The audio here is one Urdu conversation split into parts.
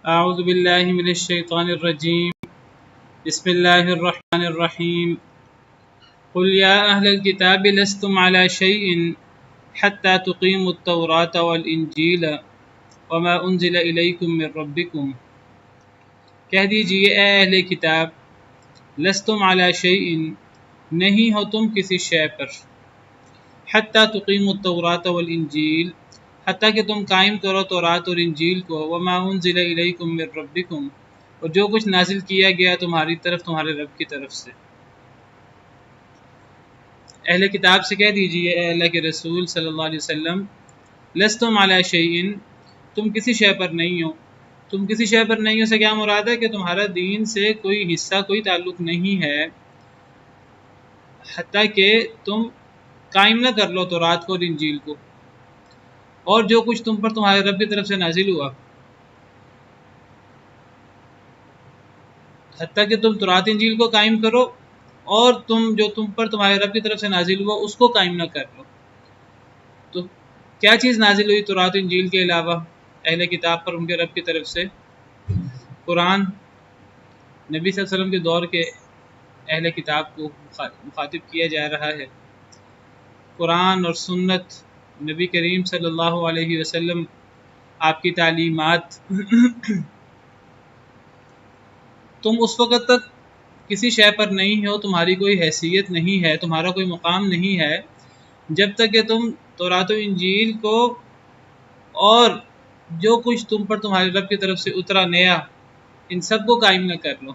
أعوذ بالله من الشيطان الرجيم. بسم الله الرحمن الرحيم. قل يا أهل الكتاب لستم على شيء حتى تقيموا التوراة والإنجيل وما أنزل إليكم من ربكم. کہہ دیجئے اے اہل کتاب، لستم علی شیء، نہیں ہو تم کسی شے پر، حتی تقیموا التوراة والانجیل، حتیٰ کہ تم قائم کرو تورات اور انجیل کو، وما انزل الیکم من ربکم، اور جو کچھ نازل کیا گیا تمہاری طرف تمہارے رب کی طرف سے۔ اہل کتاب سے کہہ دیجئے اے اللہ کے رسول صلی اللہ علیہ وسلم، لستم علی شیء، تم کسی شے پر نہیں ہو۔ تم کسی شے پر نہیں ہو سے کیا مراد ہے کہ تمہارا دین سے کوئی حصہ، کوئی تعلق نہیں ہے، حتیٰ کہ تم قائم نہ کر لو تورات کو اور انجیل کو اور جو کچھ تم پر تمہارے رب کی طرف سے نازل ہوا، حتیٰ کہ تم تورات انجیل کو قائم کرو اور جو تم پر تمہارے رب کی طرف سے نازل ہوا اس کو قائم نہ کر لو۔ تو کیا چیز نازل ہوئی تورات انجیل کے علاوہ اہل کتاب پر ان کے رب کی طرف سے؟ قرآن۔ نبی صلی اللہ علیہ وسلم کے دور کے اہل کتاب کو مخاطب کیا جا رہا ہے۔ قرآن اور سنت، نبی کریم صلی اللہ علیہ وسلم، آپ کی تعلیمات۔ تم اس وقت تک کسی شے پر نہیں ہو، تمہاری کوئی حیثیت نہیں ہے، تمہارا کوئی مقام نہیں ہے، جب تک کہ تم تورات و انجیل کو اور جو کچھ تم پر تمہارے رب کی طرف سے اترا نیا، ان سب کو قائم نہ کر لو۔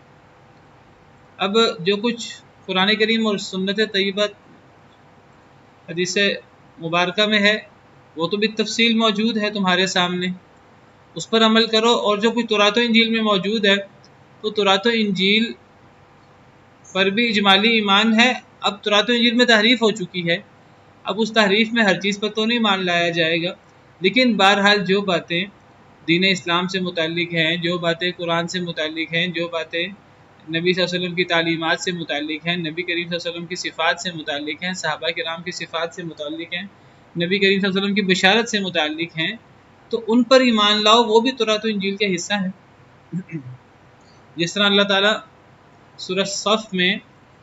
اب جو کچھ قرآن کریم اور سنت طیبہ حدیث مبارکہ میں ہے وہ تو بالتفصیل موجود ہے تمہارے سامنے، اس پر عمل کرو، اور جو کچھ تورات و انجیل میں موجود ہے تو تورات و انجیل پر بھی اجمالی ایمان ہے۔ اب تورات و انجیل میں تحریف ہو چکی ہے، اب اس تحریف میں ہر چیز پر تو نہیں مان لایا جائے گا، لیکن بہرحال جو باتیں دین اسلام سے متعلق ہیں، جو باتیں قرآن سے متعلق ہیں، جو باتیں نبی صلی اللہ علیہ وسلم کی تعلیمات سے متعلق ہیں، نبی کریم صلی اللہ علیہ وسلم کی صفات سے متعلق ہیں، صحابہ کرام کی صفات سے متعلق ہیں، نبی کریم صلی اللہ علیہ وسلم کی بشارت سے متعلق ہیں، تو ان پر ایمان لاؤ، وہ بھی تورات و انجیل کا حصہ ہے۔ جس طرح اللہ تعالیٰ سورہ صف میں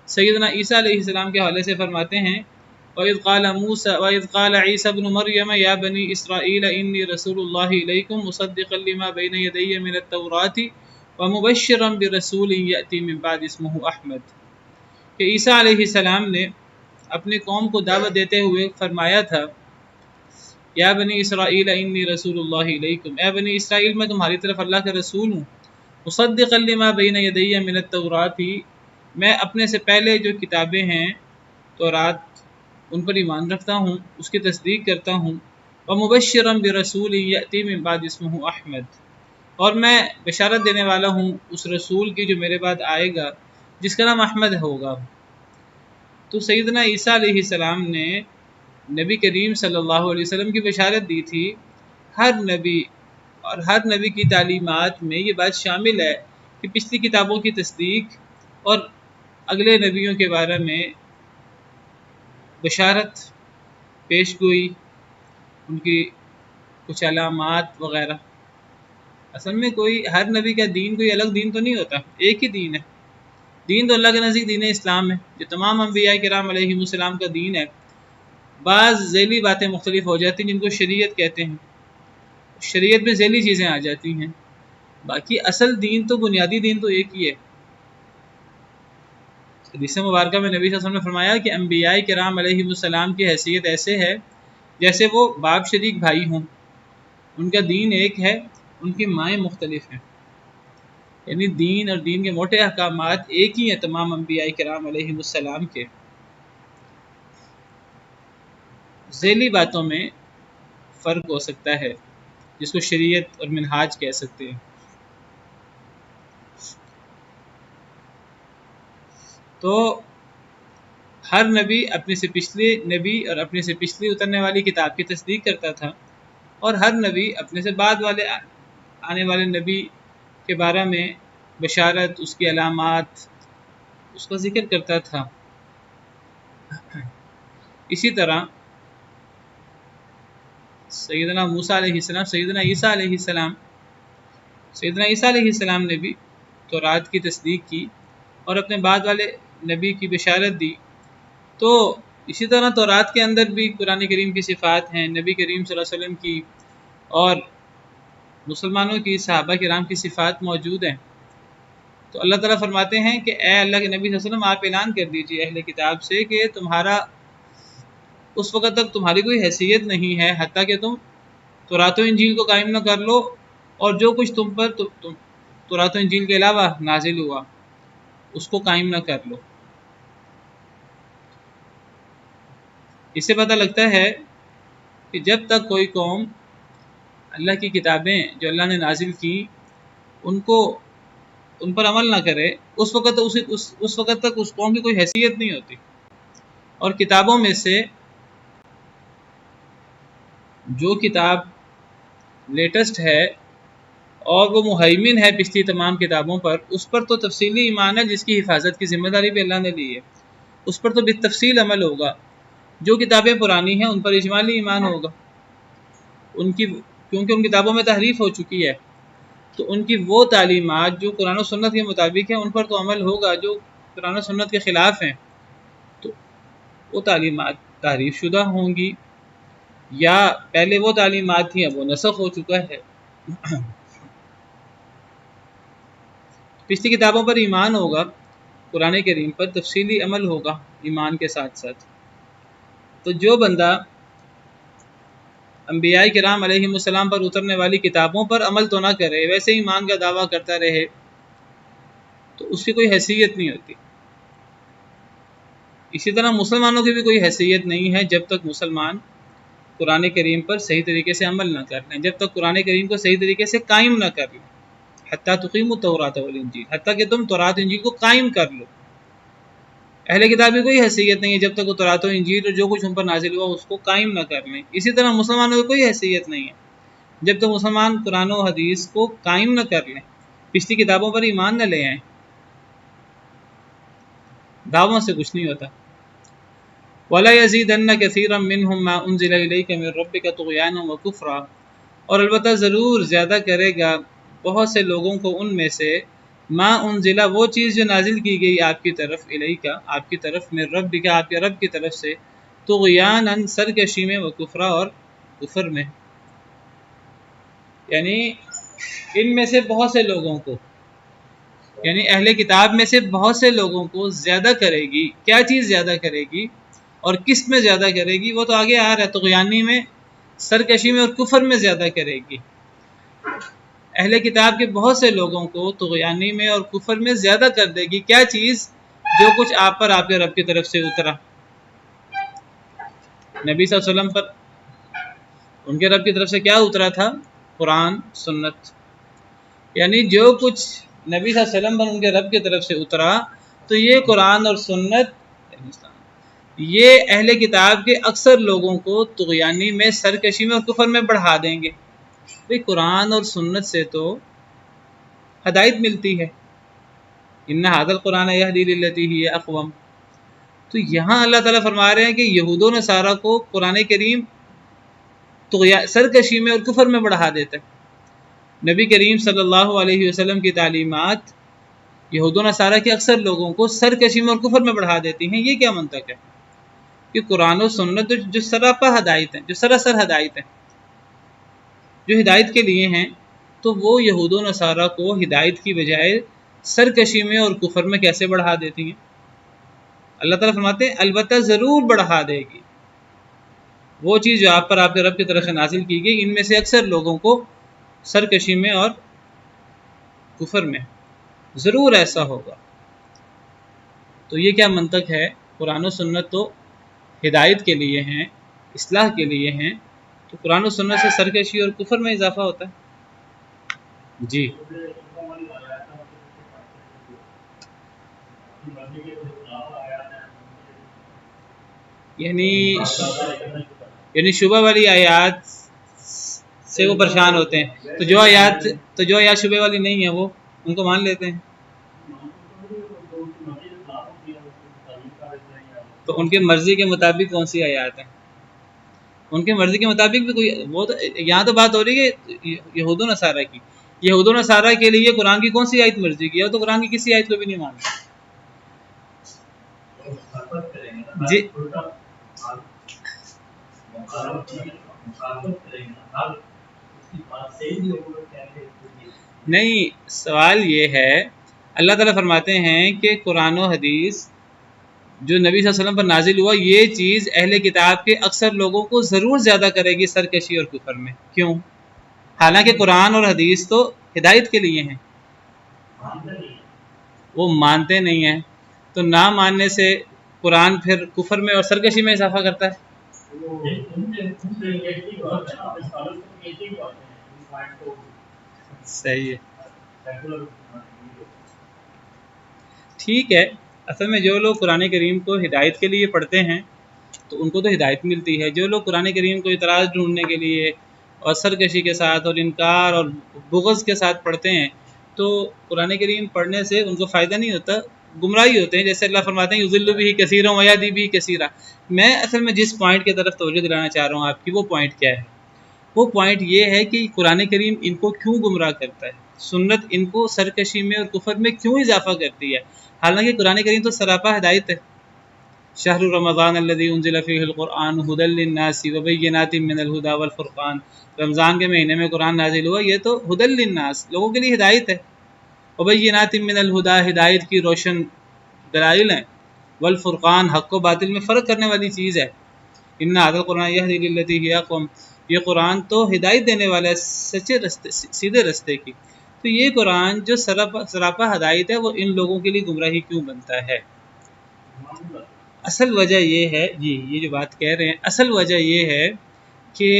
سیدنا عیسیٰ علیہ السلام کے حوالے سے فرماتے ہیں، وَإِذْ قَالَ عِيسَى ابْنُ مَرْيَمَ يَا بَنِي إِسْرَائِيلَ إِنِّي رَسُولُ اللَّهِ إِلَيْكُمْ مُصَدِّقًا لِمَا بَيْنَ يَدَيَّ مِنَ التَّوْرَاةِ وَمُبَشِّرًا بِرَسُولٍ يَأْتِي مِن بَعْدِي اسْمُهُ أَحْمَدُ، کہ عیسیٰ علیہ السلام نے اپنی قوم کو دعوت دیتے ہوئے فرمایا تھا، یا بنی اسرائیل انی رسول اللہ علیکم، اے بنی اسرائیل میں تمہاری طرف اللہ کا رسول ہوں، مصدقا لما بین یدی من التوراۃ، میں اپنے سے پہلے جو کتابیں ہیں تورات ان پر ایمان رکھتا ہوں، اس کی تصدیق کرتا ہوں، ومبشرا برسول یأتی من بعد اسمہ احمد، اور میں بشارت دینے والا ہوں اس رسول کی جو میرے بعد آئے گا جس کا نام احمد ہوگا۔ تو سیدنا عیسیٰ علیہ السلام نے نبی کریم صلی اللہ علیہ وسلم کی بشارت دی تھی۔ ہر نبی اور ہر نبی کی تعلیمات میں یہ بات شامل ہے کہ پچھلی کتابوں کی تصدیق اور اگلے نبیوں کے بارے میں بشارت، پیش گوئی، ان کی کچھ علامات وغیرہ۔ اصل میں ہر نبی کا دین کوئی الگ دین تو نہیں ہوتا، ایک ہی دین ہے۔ دین تو اللہ کے نزدیک دین اسلام ہے، جو تمام انبیاء کرام علیہم السلام کا دین ہے۔ بعض ذیلی باتیں مختلف ہو جاتی ہیں جن کو شریعت کہتے ہیں، شریعت میں ذیلی چیزیں آ جاتی ہیں، باقی اصل دین تو بنیادی دین تو ایک ہی ہے۔ حدیث مبارکہ میں نبی صلی اللہ علیہ وسلم نے فرمایا کہ انبیاء کرام علیہم السلام کی حیثیت ایسے ہے جیسے وہ باپ شریک بھائی ہوں، ان کا دین ایک ہے، ان کی مائیں مختلف ہیں، یعنی دین اور دین کے موٹے احکامات ایک ہی ہیں تمام انبیاء کرام علیہم السلام کے۔ ذیلی باتوں میں فرق ہو سکتا ہے جس کو شریعت اور منہاج کہہ سکتے ہیں۔ تو ہر نبی اپنے سے پچھلے نبی اور اپنے سے پچھلی اترنے والی کتاب کی تصدیق کرتا تھا، اور ہر نبی اپنے سے بعد والے آنے والے نبی کے بارے میں بشارت، اس کی علامات، اس کا ذکر کرتا تھا۔ اسی طرح سیدنا موسیٰ علیہ السلام، سیدنا عیسیٰ علیہ السلام سیدنا عیسیٰ علیہ السلام نے بھی تورات کی تصدیق کی اور اپنے بعد والے نبی کی بشارت دی. تو اسی طرح تورات کے اندر بھی قرآن کریم کی صفات ہیں، نبی کریم صلی اللہ علیہ وسلم کی اور مسلمانوں کی، صحابہ کرام کی صفات موجود ہیں. تو اللہ تعالیٰ فرماتے ہیں کہ اے اللہ کے نبی صلی اللہ علیہ وسلم، آپ اعلان کر دیجئے اہل کتاب سے کہ تمہارا اس وقت تک تمہاری کوئی حیثیت نہیں ہے حتیٰ کہ تم تورات و انجیل کو قائم نہ کر لو، اور جو کچھ تم پر تورات و انجیل کے علاوہ نازل ہوا اس کو قائم نہ کر لو. اس سے پتہ لگتا ہے کہ جب تک کوئی قوم اللہ کی کتابیں جو اللہ نے نازل کی ان پر عمل نہ کرے، اس وقت تک اس قوم کی کوئی حیثیت نہیں ہوتی. اور کتابوں میں سے جو کتاب لیٹسٹ ہے اور وہ مہیمن ہے پچھلی تمام کتابوں پر، اس پر تو تفصیلی ایمان ہے، جس کی حفاظت کی ذمہ داری بھی اللہ نے لی ہے، اس پر تو بالتفصیل عمل ہوگا. جو کتابیں پرانی ہیں ان پر اجمالی ایمان ہوگا، کیونکہ ان کتابوں میں تحریف ہو چکی ہے، تو ان کی وہ تعلیمات جو قرآن و سنت کے مطابق ہیں ان پر تو عمل ہوگا. جو قرآن و سنت کے خلاف ہیں تو وہ تعلیمات تحریف شدہ ہوں گی، یا پہلے وہ تعلیمات تھیں اب وہ نسخ ہو چکا ہے. پچھلی کتابوں پر ایمان ہوگا، قرآن کریم پر تفصیلی عمل ہوگا ایمان کے ساتھ ساتھ. تو جو بندہ انبیاء کرام علیہ السلام پر اترنے والی کتابوں پر عمل تو نہ کرے، ویسے ایمان کا دعویٰ کرتا رہے، تو اس کی کوئی حیثیت نہیں ہوتی. اسی طرح مسلمانوں کی بھی کوئی حیثیت نہیں ہے جب تک مسلمان قرآن کریم پر صحیح طریقے سے عمل نہ کر لیں، جب تک قرآن کریم کو صحیح طریقے سے قائم نہ کر لیں. حتیٰ تقیموا التوراۃ والانجیل، حتیٰ کہ تم تورات انجیل کو قائم کر لو. اہل کتاب کی کوئی حیثیت نہیں ہے جب تک وہ تورات و انجیل اور جو کچھ ان پر نازل ہوا اس کو قائم نہ کر لیں. اسی طرح مسلمانوں کی کوئی حیثیت نہیں ہے جب تک مسلمان قرآن و حدیث کو قائم نہ کر لیں، پچھلی کتابوں پر ایمان نہ لے آئیں. دعووں سے کچھ نہیں ہوتا. وَلَا يَزِيدَنَّ كَثِيرًا مِّنْهُمْ مَا أُنزِلَ إِلَيْكَ مِن رَّبِّكَ طُغْيَانًا وَكُفْرًا، اور البتہ ضرور زیادہ کرے گا بہت سے لوگوں کو ان میں سے ما انزلہ وہ چیز جو نازل کی گئی آپ کی طرف، الیکا آپ کی طرف، من ربک آپ کے رب کی طرف سے، طغیانا سرکشی میں، وکفرا اور کفر میں. یعنی ان میں سے بہت سے لوگوں کو، یعنی اہل کتاب میں سے بہت سے لوگوں کو زیادہ کرے گی. کیا چیز زیادہ کرے گی اور کس میں زیادہ کرے گی وہ تو آگے آ رہا ہے. طغیانی میں، سرکشی میں اور کفر میں زیادہ کرے گی. اہل کتاب کے بہت سے لوگوں کو طغیانی میں اور کفر میں زیادہ کر دے گی. کیا چیز؟ جو کچھ آپ پر آپ کے رب کی طرف سے اترا. نبی صلی اللہ علیہ وسلم پر ان کے رب کی طرف سے کیا اترا تھا؟ قرآن، سنت. یعنی جو کچھ نبی صلی اللہ علیہ وسلم پر ان کے رب کی طرف سے اترا، تو یہ قرآن اور سنت یہ اہل کتاب کے اکثر لوگوں کو طغیانی میں، سرکشی میں اور کفر میں بڑھا دیں گے. بھئی قرآن اور سنت سے تو ہدایت ملتی ہے. ان ھذا القرآن یہدی للتی ہی اقوم. تو یہاں اللہ تعالیٰ فرما رہے ہیں کہ یہود و نصارہ کو قرآن کریم سرکشی میں اور کفر میں بڑھا دیتا ہے. نبی کریم صلی اللہ علیہ وسلم کی تعلیمات یہود و نصارہ کے اکثر لوگوں کو سرکشی میں اور کفر میں بڑھا دیتی ہیں. یہ کیا منطق ہے کہ قرآن و سنت جو سراپا ہدایت ہیں، جو سراسر ہدایت ہیں، جو ہدایت کے لیے ہیں، تو وہ یہود و نصارہ کو ہدایت کی بجائے سرکشی میں اور کفر میں کیسے بڑھا دیتی ہیں؟ اللہ تعالیٰ فرماتے ہیں البتہ ضرور بڑھا دے گی وہ چیز جو آپ پر آپ کے رب کی طرف سے نازل کی گئی. ان میں سے اکثر لوگوں کو سرکشی میں اور کفر میں ضرور ایسا ہوگا. تو یہ کیا منطق ہے؟ قرآن و سنت تو ہدایت کے لیے ہیں، اصلاح کے لیے ہیں، تو قرآن و سنت سے سرکشی اور کفر میں اضافہ ہوتا ہے. جی یعنی شبہ والی آیات سے وہ پریشان ہوتے ہیں. تو جو آیات شبہ والی نہیں ہیں وہ ان کو مان لیتے ہیں. تو ان کے مرضی کے مطابق کون سی آیات ہیں؟ ان کے مرضی کے مطابق بھی کوئی وہ تو یہاں تو بات ہو رہی ہے یہود و نصارہ کی. یہود و نصارہ کے لیے قرآن کی کون سی آیت مرضی کی ہے؟ وہ تو قرآن کی کسی آیت کو بھی نہیں مانتے. جی نہیں، سوال یہ ہے، اللہ تعالیٰ فرماتے ہیں کہ قرآن و حدیث جو نبی صلی اللہ علیہ وسلم پر نازل ہوا، یہ چیز اہل کتاب کے اکثر لوگوں کو ضرور زیادہ کرے گی سرکشی اور کفر میں. کیوں؟ حالانکہ قرآن اور حدیث تو ہدایت کے لیے ہیں. وہ مانتے نہیں ہیں، تو نہ ماننے سے قرآن پھر کفر میں اور سرکشی میں اضافہ کرتا ہے. صحیح ہے، ٹھیک ہے. اصل میں جو لوگ قرآن کریم کو ہدایت کے لیے پڑھتے ہیں تو ان کو تو ہدایت ملتی ہے. جو لوگ قرآن کریم کو اعتراض ڈھونڈنے کے لیے اور سرکشی کے ساتھ اور انکار اور بغض کے ساتھ پڑھتے ہیں تو قرآن کریم پڑھنے سے ان کو فائدہ نہیں ہوتا، گمراہی ہوتے ہیں. جیسے اللہ فرماتے ہیں یضل بھی کثیرا ویہدی بھی کثیرا. میں اصل میں جس پوائنٹ کی طرف توجہ دلانا چاہ رہا ہوں آپ کی، وہ پوائنٹ کیا ہے؟ وہ پوائنٹ یہ ہے کہ قرآن کریم ان کو کیوں گمراہ کرتا ہے، سنت ان کو سرکشی میں اور کفر میں کیوں اضافہ کرتی ہے، حالانکہ قرآن کریم تو سراپا ہدایت ہے. شہر رمضان الذی انزل فیہ القرآن ھدی للناس وبینات من الھدی والفرقان. رمضان کے مہینے میں قرآن نازل ہوا، یہ تو ھدی للناس، لوگوں کے لیے ہدایت ہے. وبینات من الھدی، ہدایت کی روشن دلائل ہیں. والفرقان، حق و باطل میں فرق کرنے والی چیز ہے. ان ھذا القرآن یہدی للتی ہی اقوم، یہ قرآن تو ہدایت دینے والا ہے سچے رستے، سیدھے رستے کی. تو یہ قرآن جو سراپا ہدایت ہے، وہ ان لوگوں کے لیے گمراہی کیوں بنتا ہے؟ اصل وجہ یہ ہے، جی یہ جو بات کہہ رہے ہیں، اصل وجہ یہ ہے کہ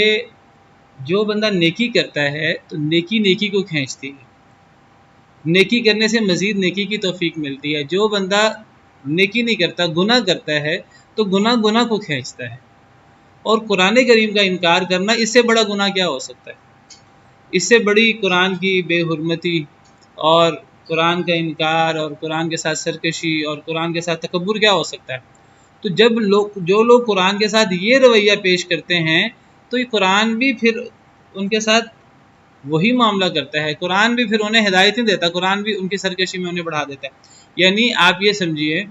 جو بندہ نیکی کرتا ہے تو نیکی کو کھینچتی ہے، نیکی کرنے سے مزید نیکی کی توفیق ملتی ہے. جو بندہ نیکی نہیں کرتا، گناہ کرتا ہے تو گناہ کو کھینچتا ہے. اور قرآن کریم کا انکار کرنا، اس سے بڑا گناہ کیا ہو سکتا ہے؟ اس سے بڑی قرآن کی بے حرمتی اور قرآن کا انکار اور قرآن کے ساتھ سرکشی اور قرآن کے ساتھ تکبر کیا ہو سکتا ہے؟ تو جو لوگ قرآن کے ساتھ یہ رویہ پیش کرتے ہیں تو یہ قرآن بھی پھر ان کے ساتھ وہی معاملہ کرتا ہے. قرآن بھی پھر انہیں ہدایت نہیں دیتا، قرآن بھی ان کی سرکشی میں انہیں بڑھا دیتا ہے. یعنی آپ یہ سمجھیے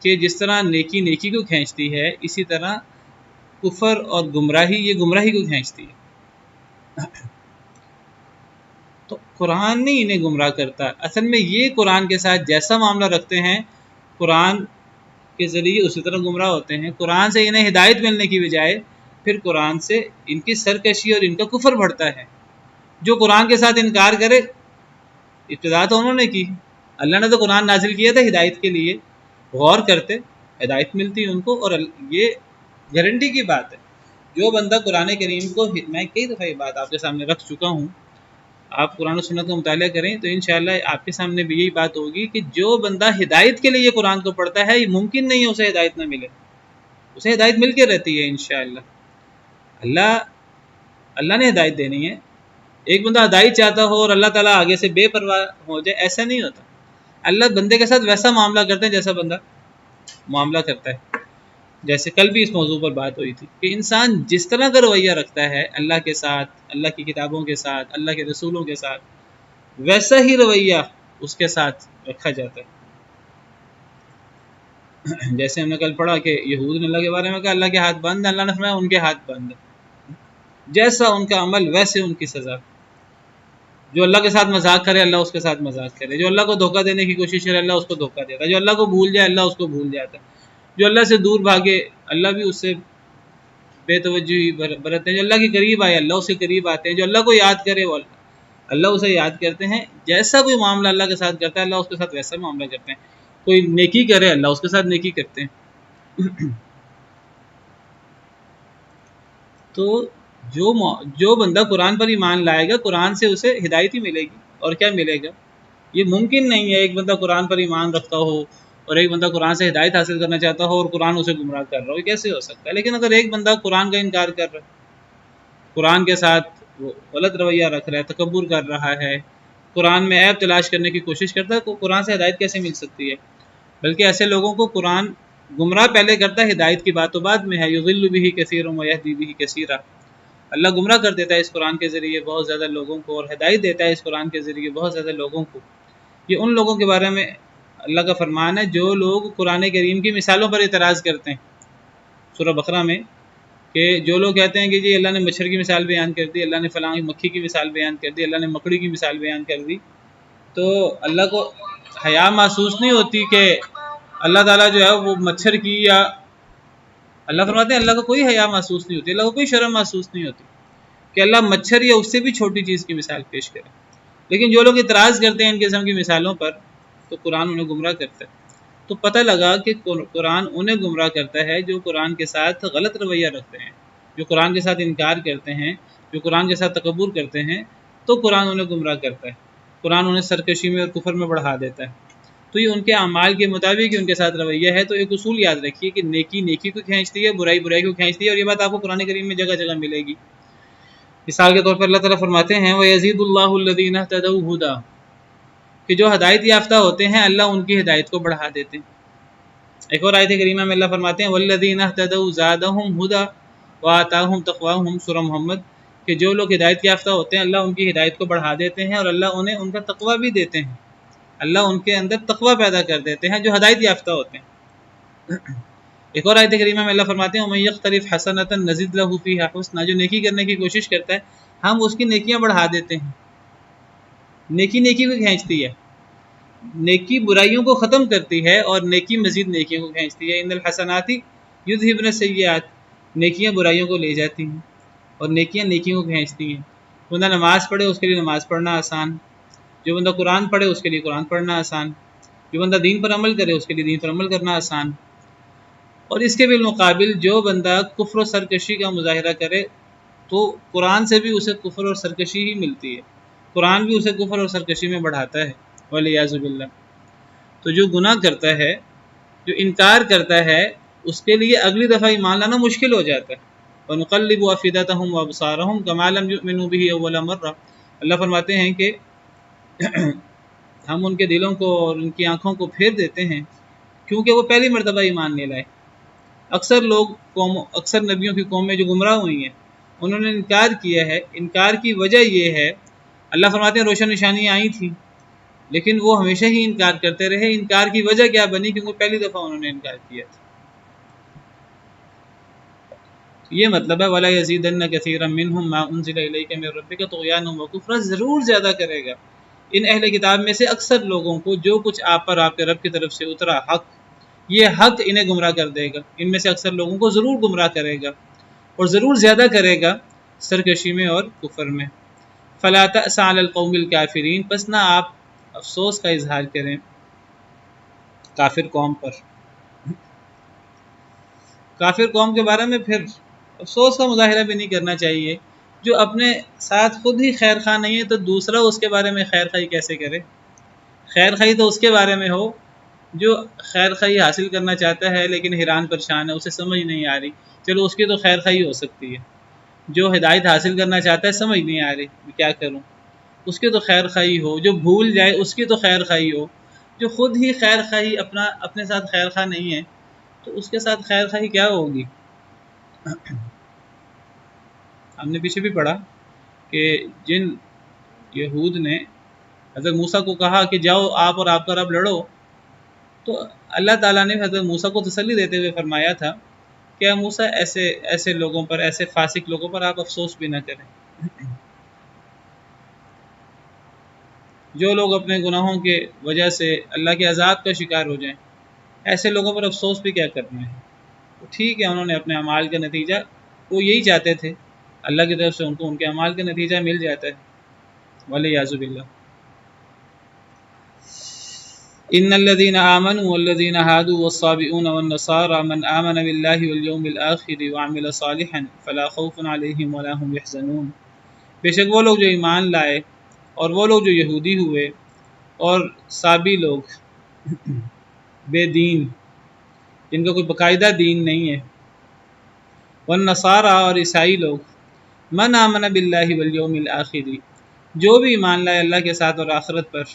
کہ جس طرح نیکی کو کھینچتی ہے، اسی طرح کفر اور گمراہی، یہ گمراہی کو کھینچتی ہے. تو قرآن نہیں انہیں گمراہ کرتا، اصل میں یہ قرآن کے ساتھ جیسا معاملہ رکھتے ہیں قرآن کے ذریعے اسی طرح گمراہ ہوتے ہیں. قرآن سے انہیں ہدایت ملنے کی بجائے پھر قرآن سے ان کی سرکشی اور ان کا کفر بڑھتا ہے. جو قرآن کے ساتھ انکار کرے، ابتدا تو انہوں نے کی، اللہ نے تو قرآن نازل کیا تھا ہدایت کے لیے، غور کرتے ہدایت ملتی ان کو. اور یہ گارنٹی کی بات ہے، جو بندہ قرآن کریم کو، میں کئی دفعہ یہ بات آپ کے سامنے رکھ چکا ہوں، آپ قرآن و سنت کا مطالعہ کریں تو انشاءاللہ آپ کے سامنے بھی یہی بات ہوگی کہ جو بندہ ہدایت کے لیے قرآن کو پڑھتا ہے، یہ ممکن نہیں ہے اسے ہدایت نہ ملے، اسے ہدایت مل کے رہتی ہے انشاءاللہ. اللہ نے ہدایت دینی ہے. ایک بندہ ہدایت چاہتا ہو اور اللہ تعالیٰ آگے سے بے پرواہ ہو جائے، ایسا نہیں ہوتا. اللہ بندے کے ساتھ ویسا معاملہ کرتے ہیں جیسا بندہ معاملہ کرتا ہے. جیسے کل بھی اس موضوع پر بات ہوئی تھی کہ انسان جس طرح کا رویہ رکھتا ہے اللہ کے ساتھ، اللہ کی کتابوں کے ساتھ، اللہ کے رسولوں کے ساتھ، ویسا ہی رویہ اس کے ساتھ رکھا جاتا ہے. جیسے ہم نے کل پڑھا کہ یہود نے اللہ کے بارے میں کہا اللہ کے ہاتھ بند، اللہ نے فرمایا ان کے ہاتھ بند، جیسا ان کا عمل ویسے ان کی سزا. جو اللہ کے ساتھ مذاق کرے اللہ اس کے ساتھ مذاق کرے، جو اللہ کو دھوکہ دینے کی کوشش کرے اللہ اس کو دھوکہ دیتا ہے، جو اللہ کو بھول جائے اللہ اس کو بھول جاتا ہے، جو اللہ سے دور بھاگے اللہ بھی اس سے بے توجہی برتتے ہیں، جو اللہ کے قریب آئے اللہ اس کے قریب آتے ہیں، جو اللہ کو یاد کرے وہ اللہ اسے یاد کرتے ہیں. جیسا کوئی معاملہ اللہ کے ساتھ کرتا ہے اللہ اس کے ساتھ ویسا معاملہ کرتے ہیں. کوئی نیکی کرے اللہ اس کے ساتھ نیکی کرتے ہیں. تو جو بندہ قرآن پر ایمان لائے گا قرآن سے اسے ہدایت ہی ملے گی، اور کیا ملے گا؟ یہ ممکن نہیں ہے ایک بندہ قرآن پر ایمان رکھتا ہو اور ایک بندہ قرآن سے ہدایت حاصل کرنا چاہتا ہو اور قرآن اسے گمراہ کر رہا ہو، یہ کیسے ہو سکتا ہے؟ لیکن اگر ایک بندہ قرآن کا انکار کر رہا ہے، قرآن کے ساتھ وہ غلط رویہ رکھ رہا ہے، تکبر کر رہا ہے، قرآن میں عیب تلاش کرنے کی کوشش کرتا ہے، تو قرآن سے ہدایت کیسے مل سکتی ہے؟ بلکہ ایسے لوگوں کو قرآن گمراہ پہلے کرتا ہے، ہدایت کی بات تو بعد میں ہے. یضل بہ کثیر ویہدی بہ کثیرا. اللہ گمراہ کر دیتا ہے اس قرآن کے ذریعے بہت زیادہ لوگوں کو، اور ہدایت دیتا ہے اس قرآن کے ذریعے بہت زیادہ لوگوں کو۔ یہ ان لوگوں کے بارے میں اللہ کا فرمان ہے جو لوگ قرآن کریم کی مثالوں پر اعتراض کرتے ہیں سورہ بقرہ میں، کہ جو لوگ کہتے ہیں کہ جی اللہ نے مچھر کی مثال بیان کر دی، اللہ نے فلاں مکھی کی مثال بیان کر دی، اللہ نے مکڑی کی مثال بیان کر دی، تو اللہ کو حیا محسوس نہیں ہوتی کہ اللہ تعالیٰ جو ہے وہ مچھر کی، یا اللہ فرماتے ہیں اللہ کو کوئی حیا محسوس نہیں ہوتی، اللہ کو کوئی شرم محسوس نہیں ہوتی کہ اللہ مچھر یا اس سے بھی چھوٹی چیز کی مثال پیش کرے۔ لیکن جو لوگ اعتراض کرتے ہیں ان قسم کی مثالوں پر تو قرآن انہیں گمراہ کرتا ہے۔ تو پتہ لگا کہ قرآن انہیں گمراہ کرتا ہے جو قرآن کے ساتھ غلط رویہ رکھتے ہیں، جو قرآن کے ساتھ انکار کرتے ہیں، جو قرآن کے ساتھ تکبر کرتے ہیں، تو قرآن انہیں گمراہ کرتا ہے، قرآن انہیں سرکشی میں اور کفر میں بڑھا دیتا ہے۔ تو یہ ان کے اعمال کے مطابق ان کے ساتھ رویہ ہے۔ تو ایک اصول یاد رکھیے کہ نیکی نیکی کو کھینچتی ہے، برائی برائی کو کھینچتی ہے، اور یہ بات آپ کو قرآن کریم میں جگہ جگہ ملے گی۔ مثال کے طور پر اللہ تعالیٰ فرماتے ہیں وَيَزِيدُ اللَّهُ الَّذِينَ اهْتَدَوْا هُدًى، کہ جو ہدایت یافتہ ہوتے ہیں اللہ ان کی ہدایت کو بڑھا دیتے ہیں۔ ایک اور آیت کریمہ میں اللہ فرماتے ہیں وَالَّذِينَ اهْتَدَوْا زَادَهُمْ هُدًى وَآتَاهُمْ تَقْوَاهُمْ سورہ محمد، کہ جو لوگ ہدایت یافتہ ہوتے ہیں اللہ ان کی ہدایت کو بڑھا دیتے ہیں، اور اللہ انہیں ان کا تقویٰ بھی دیتے ہیں، اللہ ان کے اندر تقویٰ پیدا کر دیتے ہیں جو ہدایت یافتہ ہوتے ہیں۔ ایک اور آیت کریمہ میں اللہ فرماتے ہیں وَمَن يَقْتَرِفْ حَسَنَةً نَزِدْ لَهُ فِيهَا حُسْنًا، جو نیکی کرنے کی کوشش کرتا ہے ہم اس کی نیکیاں بڑھا دیتے ہیں۔ نیکی نیکی کو کھینچتی ہے، نیکی برائیوں کو ختم کرتی ہے، اور نیکی مزید نیکیوں کو کھینچتی ہے۔ ان الحسنات یذہبن السیئات، نیکیاں برائیوں کو لے جاتی ہیں اور نیکیاں نیکیوں کو کھینچتی ہیں۔ بندہ نماز پڑھے اس کے لیے نماز پڑھنا آسان، جو بندہ قرآن پڑھے اس کے لیے قرآن پڑھنا آسان، جو بندہ دین پر عمل کرے اس کے لیے دین پر عمل کرنا آسان۔ اور اس کے بالمقابل جو بندہ کفر و سرکشی کا مظاہرہ کرے تو قرآن سے بھی اسے کفر اور سرکشی ہی ملتی ہے، قرآن بھی اسے کفر اور سرکشی میں بڑھاتا ہے والعیاذ باللہ۔ تو جو گناہ کرتا ہے، جو انکار کرتا ہے، اس کے لیے اگلی دفعہ ایمان لانا مشکل ہو جاتا ہے۔ وَنُقَلِّبُ أَفْئِدَتَهُمْ وَأَبْصَارَهُمْ كَمَا لَمْ يُؤْمِنُوا بِهِ أَوَّلَ مَرَّةٍ، اللہ فرماتے ہیں کہ ہم ان کے دلوں کو اور ان کی آنکھوں کو پھیر دیتے ہیں کیونکہ وہ پہلی مرتبہ ایمان نہیں لائے۔ اکثر نبیوں کی قومیں جو گمراہ ہوئی ہیں انہوں نے انکار کیا ہے، انکار کی وجہ یہ ہے، اللہ فرماتے ہیں روشن نشانیاں آئی تھیں لیکن وہ ہمیشہ ہی انکار کرتے رہے۔ انکار کی وجہ کیا بنی؟ کیونکہ پہلی دفعہ انہوں نے انکار کیا تھا۔ یہ مطلب ہے وَلَا يَزِيدَنَّ كَثِيرًا مِّنْهُمْ مَا أُنزِلَ إِلَيْكَ مِن رَّبِّكَ طُغْيَانًا وَكُفْرًا، ضرور زیادہ کرے گا ان اہل کتاب میں سے اکثر لوگوں کو جو کچھ آپ پر آپ کے رب کی طرف سے اترا حق، یہ حق انہیں گمراہ کر دے گا، ان میں سے اکثر لوگوں کو ضرور گمراہ کرے گا اور ضرور زیادہ کرے گا سرکشی میں اور کفر میں۔ فَلَا تَأْسَ عَلَى الْقَوْمِ الْكَافِرِينَ، پس نہ آپ افسوس کا اظہار کریں کافر قوم پر۔ کافر قوم کے بارے میں پھر افسوس کا مظاہرہ بھی نہیں کرنا چاہیے۔ جو اپنے ساتھ خود ہی خیر خواہ نہیں ہے تو دوسرا اس کے بارے میں خیر خواہی کیسے کرے؟ خیر خواہی تو اس کے بارے میں ہو جو خیر خواہی حاصل کرنا چاہتا ہے لیکن حیران پریشان ہے، اسے سمجھ نہیں آ رہی، چلو اس کی تو خیر خواہی ہو سکتی ہے۔ جو ہدایت حاصل کرنا چاہتا ہے سمجھ نہیں آ رہی کیا کروں، اس کی تو خیر خواہی ہو۔ جو بھول جائے اس کی تو خیر خواہی ہو۔ جو خود ہی خیر خواہی اپنے ساتھ خیر خواہ نہیں ہے تو اس کے ساتھ خیر خواہی کیا ہوگی؟ ہم نے پیچھے بھی پڑھا کہ جن یہود نے حضرت موسیٰ کو کہا کہ جاؤ آپ اور آپ کا رب لڑو، تو اللہ تعالیٰ نے حضرت موسیٰ کو تسلی دیتے ہوئے فرمایا تھا کہ موسیٰ ایسے لوگوں پر، ایسے فاسق لوگوں پر آپ افسوس بھی نہ کریں۔ جو لوگ اپنے گناہوں کے وجہ سے اللہ کے عذاب کا شکار ہو جائیں، ایسے لوگوں پر افسوس بھی کیا کرنا ہے؟ تو ٹھیک ہے، انہوں نے اپنے اعمال کا نتیجہ، وہ یہی چاہتے تھے، اللہ کی طرف سے ان کو ان کے اعمال کا نتیجہ مل جاتا ہے والعیاذ باللہ۔ ان الذين آمنوا والذين هادوا والصابئون والنصارى من آمن بالله واليوم الآخر وعمل صالحا فلا خوف عليهم ولا هم يحزنون، بے شک وہ لوگ جو ایمان لائے اور وہ لوگ جو یہودی ہوئے اور صابی لوگ بے دین جن کا کوئی باقاعدہ دین نہیں ہے، والنصارى اور عیسائی لوگ، من آمن بالله واليوم الآخر جو بھی ایمان لائے اللہ کے ساتھ اور آخرت پر،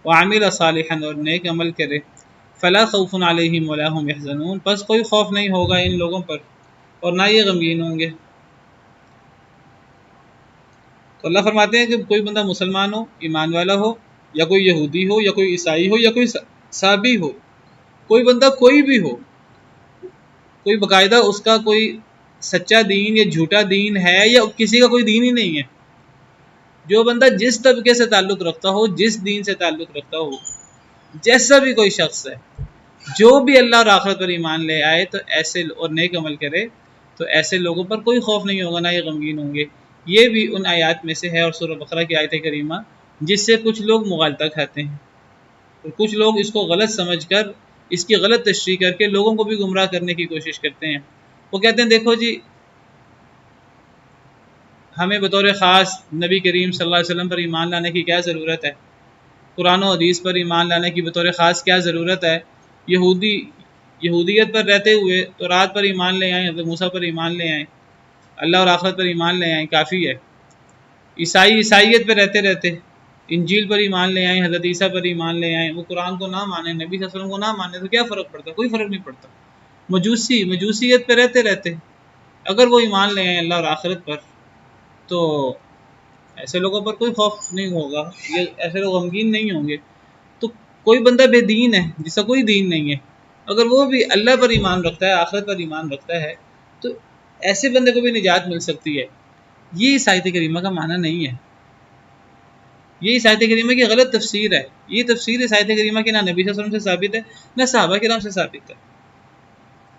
وعمل صالحا اور نیک عمل کرے، فلا خوف علیہم ولا هم يحزنون پس کوئی خوف نہیں ہوگا ان لوگوں پر اور نہ یہ غمگین ہوں گے۔ تو اللہ فرماتے ہیں کہ کوئی بندہ مسلمان ہو، ایمان والا ہو، یا کوئی یہودی ہو، یا کوئی عیسائی ہو، یا کوئی صابی ہو، کوئی بندہ کوئی بھی ہو، کوئی باقاعدہ اس کا کوئی سچا دین یا جھوٹا دین ہے، یا کسی کا کوئی دین ہی نہیں ہے، جو بندہ جس طبقے سے تعلق رکھتا ہو، جس دین سے تعلق رکھتا ہو، جیسا بھی کوئی شخص ہے، جو بھی اللہ اور آخرت پر ایمان لے آئے تو ایسے اور نیک عمل کرے تو ایسے لوگوں پر کوئی خوف نہیں ہوگا، نہ یہ غمگین ہوں گے۔ یہ بھی ان آیات میں سے ہے، اور سورہ بقرہ کی آیت کریمہ جس سے کچھ لوگ مغالطہ کھاتے ہیں، اور کچھ لوگ اس کو غلط سمجھ کر اس کی غلط تشریح کر کے لوگوں کو بھی گمراہ کرنے کی کوشش کرتے ہیں۔ وہ کہتے ہیں دیکھو جی، ہمیں بطور خاص نبی کریم صلی اللہ علیہ وسلم پر ایمان لانے کی کیا ضرورت ہے، قرآن و حدیث پر ایمان لانے کی بطور خاص کیا ضرورت ہے، یہودیت پر رہتے ہوئے تورات پر ایمان لے آئیں، حضرت موسیٰ پر ایمان لے آئیں، اللہ اور آخرت پر ایمان لے آئیں، کافی ہے۔ عیسائیت پہ رہتے رہتے انجیل پر ایمان لے آئیں، حضرت عیسیٰ پر ایمان لے آئیں، وہ قرآن کو نہ مانیں، نبی صلی اللہ علیہ وسلم کو نہ مانیں، تو کیا فرق پڑتا؟ کوئی فرق نہیں پڑتا۔ مجوسیت پہ رہتے رہتے اگر وہ ایمان لے آئیں اللہ اور آخرت پر، تو ایسے لوگوں پر کوئی خوف نہیں ہوگا، یہ ایسے لوگ غمگین نہیں ہوں گے۔ تو کوئی بندہ بے دین ہے جس کا کوئی دین نہیں ہے، اگر وہ بھی اللہ پر ایمان رکھتا ہے، آخرت پر ایمان رکھتا ہے، تو ایسے بندے کو بھی نجات مل سکتی ہے۔ یہ اس آیت کریمہ کا معنی نہیں ہے، یہ اس آیت کریمہ کی غلط تفسیر ہے۔ یہ تفسیر اس آیت کریمہ کی نہ نبی صلی اللہ علیہ وسلم سے ثابت ہے، نہ صحابہ کرام سے ثابت ہے،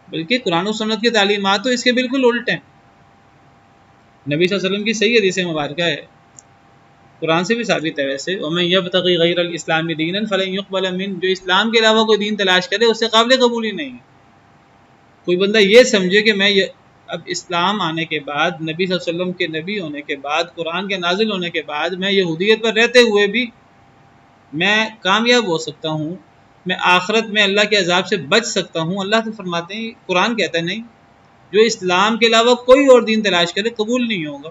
بلکہ قرآن و سنت کی تعلیمات تو اس کے بالکل الٹ ہیں۔ نبی صلی اللہ علیہ وسلم کی صحیح حدیث مبارکہ ہے، قرآن سے بھی ثابت ہے ویسے، وَمَن يَبْتَغِ غَيْرَ الْإِسْلَامِ دِينًا فَلَن يُقْبَلَ مِنْهُ، جو اسلام کے علاوہ کوئی دین تلاش کرے اس سے قابل قبول ہی نہیں ہے۔ کوئی بندہ یہ سمجھے کہ میں اب اسلام آنے کے بعد، نبی صلی اللہ علیہ وسلم کے نبی ہونے کے بعد، قرآن کے نازل ہونے کے بعد، میں یہودیت پر رہتے ہوئے بھی میں کامیاب ہو سکتا ہوں، میں آخرت میں اللہ کے عذاب سے بچ سکتا ہوں، اللہ تو فرماتے ہیں، قرآن کہتا ہے نہیں، جو اسلام کے علاوہ کوئی اور دین تلاش کرے قبول نہیں ہوگا۔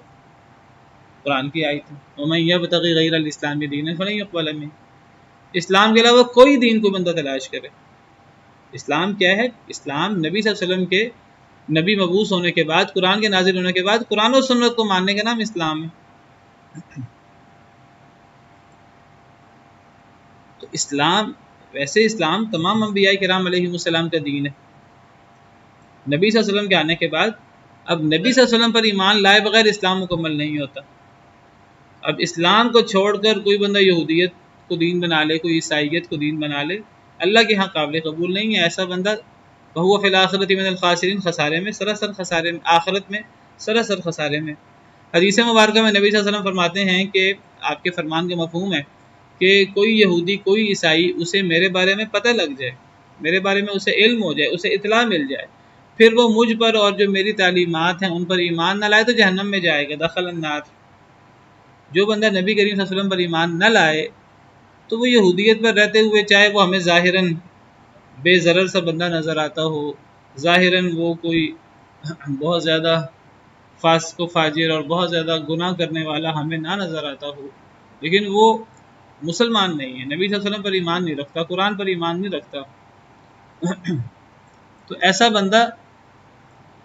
قرآن کی آیت ہے، وَمَن يَبْتَغِ غَيْرَ الْإِسْلَامِ دِينًا فَلَن يُقْبَلَ مِنْهُ، اسلام کے علاوہ کوئی دین کوئی بندہ تلاش کرے۔ اسلام کیا ہے؟ اسلام نبی صلی اللہ علیہ وسلم کے نبی مبعوث ہونے کے بعد، قرآن کے نازل ہونے کے بعد قرآن و سنت کو ماننے کا نام اسلام ہے۔ تو اسلام، ویسے اسلام تمام انبیاء کرام علیہ السلام کا دین ہے۔ نبی صلی اللہ علیہ وسلم کے آنے کے بعد اب نبی صلی اللہ علیہ وسلم پر ایمان لائے بغیر اسلام مکمل نہیں ہوتا۔ اب اسلام کو چھوڑ کر کوئی بندہ یہودیت کو دین بنا لے، کوئی عیسائیت کو دین بنا لے، اللہ کے ہاں قابل قبول نہیں ہے۔ ایسا بندہ بہو فی الآخرۃ من الخاسرین، خسارے میں، سراسر خسارے میں، آخرت میں سراسر خسارے میں۔ حدیث مبارکہ میں نبی صلی اللہ علیہ وسلم فرماتے ہیں کہ آپ کے فرمان کا مفہوم ہے کہ کوئی یہودی، کوئی عیسائی، اسے میرے بارے میں پتہ لگ جائے، میرے بارے میں اسے علم ہو جائے، اسے اطلاع مل جائے، پھر وہ مجھ پر اور جو میری تعلیمات ہیں ان پر ایمان نہ لائے تو جہنم میں جائے گا، دخل النار۔ جو بندہ نبی کریم صلی اللہ علیہ وسلم پر ایمان نہ لائے تو وہ یہودیت پر رہتے ہوئے، چاہے وہ ہمیں ظاہراً بے ضرر سا بندہ نظر آتا ہو، ظاہراً وہ کوئی بہت زیادہ فاسق و فاجر اور بہت زیادہ گناہ کرنے والا ہمیں نہ نظر آتا ہو، لیکن وہ مسلمان نہیں ہے، نبی صلی اللہ علیہ وسلم پر ایمان نہیں رکھتا، قرآن پر ایمان نہیں رکھتا، تو ایسا بندہ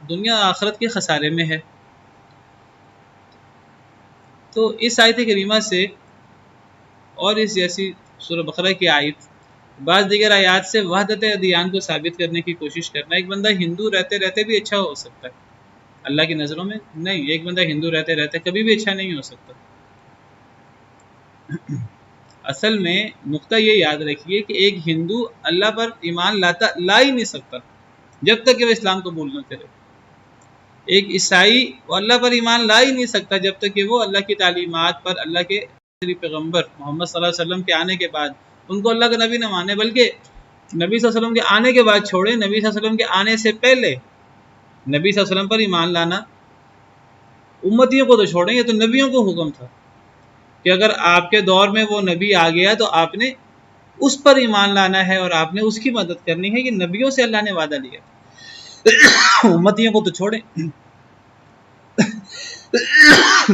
دنیا آخرت کے خسارے میں ہے۔ تو اس آیت کریمہ سے اور اس جیسی سورہ بقرہ کی آیت، بعض دیگر آیات سے وحدت ادیان کو ثابت کرنے کی کوشش کرنا۔ ایک بندہ ہندو رہتے رہتے بھی اچھا ہو سکتا ہے اللہ کی نظروں میں، نہیں، ایک بندہ ہندو رہتے رہتے کبھی بھی اچھا نہیں ہو سکتا۔ اصل میں نقطہ یہ یاد رکھیے کہ ایک ہندو اللہ پر ایمان لا ہی نہیں سکتا جب تک کہ وہ اسلام قبول نہ کرے۔ ایک عیسائی وہ اللہ پر ایمان لا ہی نہیں سکتا جب تک کہ وہ اللہ کی تعلیمات پر، اللہ کے پیغمبر محمد صلی اللہ علیہ وسلم کے آنے کے بعد ان کو اللہ کا نبی نہ مانے، بلکہ نبی صلی اللہ علیہ وسلم کے آنے کے بعد چھوڑے، نبی صلی اللہ علیہ وسلم کے آنے سے پہلے نبی صلی اللہ علیہ وسلم پر ایمان لانا، امتیوں کو تو چھوڑیں، یہ تو نبیوں کو حکم تھا کہ اگر آپ کے دور میں وہ نبی آ گیا تو آپ نے اس پر ایمان لانا ہے اور آپ نے اس کی مدد کرنی ہے۔ یہ نبیوں سے اللہ نے وعدہ لیا، امتیوں کو تو چھوڑیں۔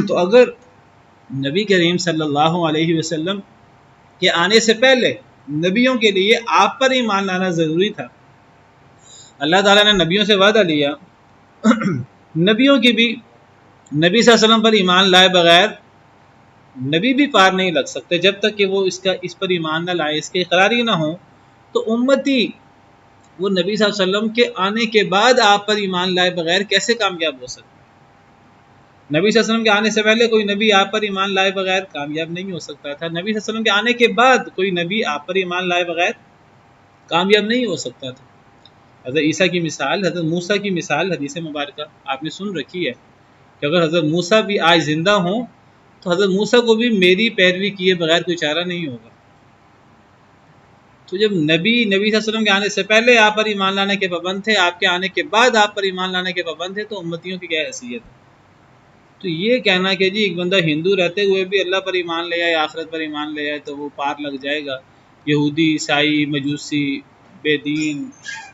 تو اگر نبی کریم صلی اللہ علیہ وسلم کے آنے سے پہلے نبیوں کے لیے آپ پر ایمان لانا ضروری تھا، اللہ تعالیٰ نے نبیوں سے وعدہ لیا، نبیوں کی بھی نبی صلی اللہ علیہ وسلم پر ایمان لائے بغیر نبی بھی پار نہیں لگ سکتے جب تک کہ وہ اس پر ایمان نہ لائے، اس کے اقراری نہ ہوں. تو امتی وہ نبی صلی اللہ علیہ وسلم کے آنے کے بعد آپ پر ایمان لائے بغیر کیسے کامیاب ہو سکتے؟ نبی صلی اللہ علیہ وسلم کے آنے سے پہلے کوئی نبی آپ پر ایمان لائے بغیر کامیاب نہیں ہو سکتا تھا. نبی صلی اللہ علیہ وسلم کے آنے کے بعد کوئی نبی آپ پر ایمان لائے بغیر کامیاب نہیں ہو سکتا تھا. حضرت عیسیٰ کی مثال، حضرت موسیٰ کی مثال حدیث مبارکہ آپ نے سن رکھی ہے کہ اگر حضرت موسیٰ بھی آج زندہ ہوں تو حضرت موسیٰ کو بھی میری پیروی کیے بغیر کوئی چارہ نہیں ہوگا. تو جب نبی صلی اللہ علیہ وسلم کے آنے سے پہلے آپ پر ایمان لانے کے پابند تھے، آپ کے آنے کے بعد آپ پر ایمان لانے کے پابند تھے، تو امتیوں کی کیا حیثیت ہے؟ تو یہ کہنا کہ جی ایک بندہ ہندو رہتے ہوئے بھی اللہ پر ایمان لے آئے، آخرت پر ایمان لے آئے تو وہ پار لگ جائے گا، یہودی، عیسائی، مجوسی، بے دین،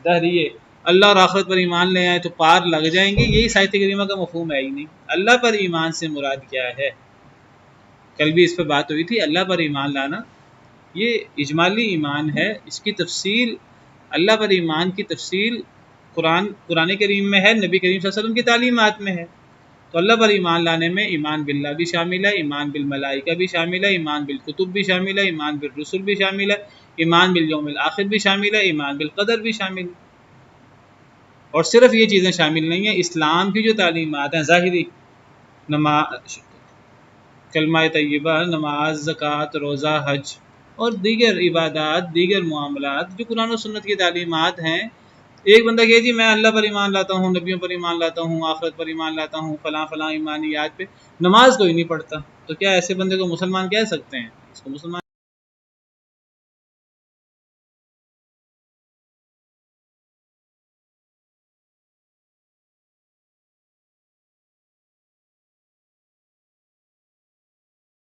دہریے اللہ اور آخرت پر ایمان لے آئے تو پار لگ جائیں گے، یہی آیت کریمہ کا مفہوم ہے ہی نہیں. اللہ پر ایمان سے مراد کیا ہے؟ کل بھی اس پہ بات ہوئی تھی. اللہ پر ایمان لانا یہ اجمالی ایمان ہے، اس کی تفصیل اللہ پر ایمان کی تفصیل قرآن کریم میں ہے، نبی کریم صلی اللہ علیہ وسلم کی تعلیمات میں ہے. تو اللہ پر ایمان لانے میں ایمان باللہ بھی شامل ہے، ایمان بالملائکہ بھی شامل ہے، ایمان بالکتب بھی شامل ہے، ایمان بالرسل بھی شامل ہے، ایمان بالیوم الآخر بھی شامل ہے، ایمان بالقدر بھی شامل ہے. اور صرف یہ چیزیں شامل نہیں ہیں، اسلام کی جو تعلیمات ہیں ظاہری، نماز، کلمہ طیبہ، نماز، زکوٰۃ، روزہ، حج اور دیگر عبادات، دیگر معاملات جو قرآن و سنت کی تعلیمات ہیں. ایک بندہ کہ جی میں اللہ پر ایمان لاتا ہوں، نبیوں پر ایمان لاتا ہوں، آخرت پر ایمان لاتا ہوں، فلاں فلاں ایمانیات پہ، نماز کوئی نہیں پڑھتا، تو کیا ایسے بندے کو مسلمان کہہ سکتے ہیں؟ اس کو مسلمان